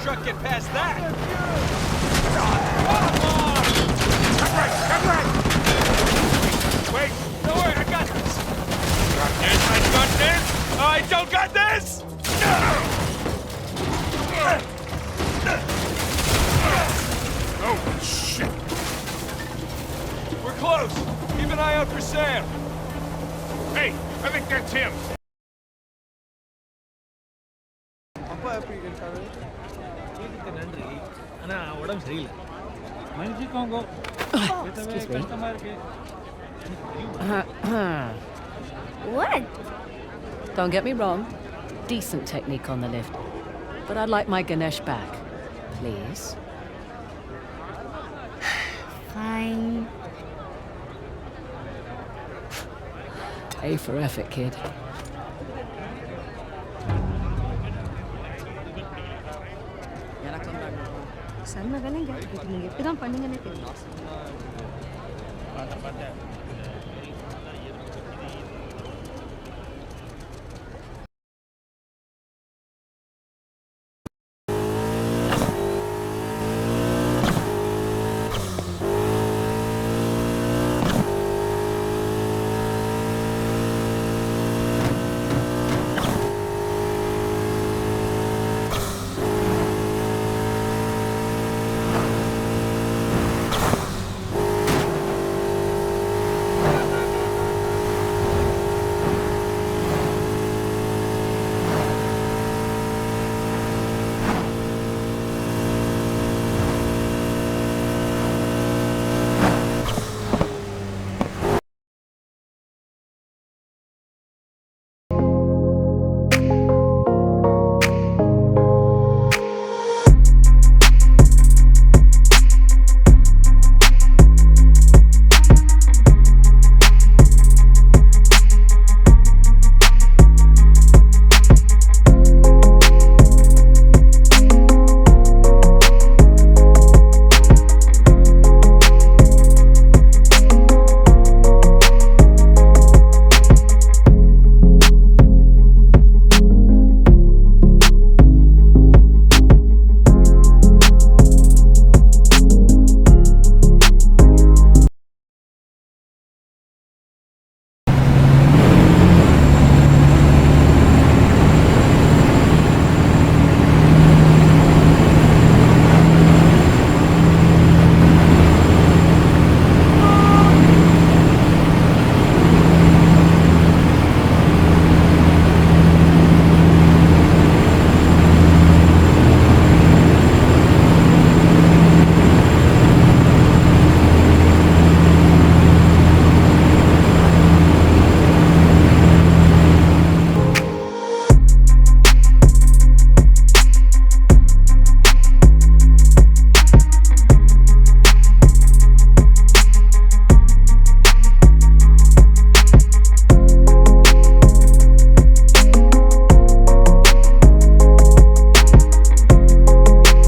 truck get past that? Cut right! Wait! Don't worry, I got this! I got this! I don't got this! Oh, shit! We're close! Keep an eye out for Sam! Hey, I think that's him! அப்பா எப்படி இருக்காரு? வீட்டுக்கு நன்றி ஆனால் உடம்பு சரியில்லை மன்னிச்சுக்கோங்க கஷ்டமாக இருக்கு What? Don't get me wrong. Decent technique on the lift. But I'd like my Ganesh back. Please. Fine. A for effort, kid. செம்ம வேலைங்க இது நீங்க எப்படி தான் பண்ணீங்கன்னே தெரியல பார்த்தேன்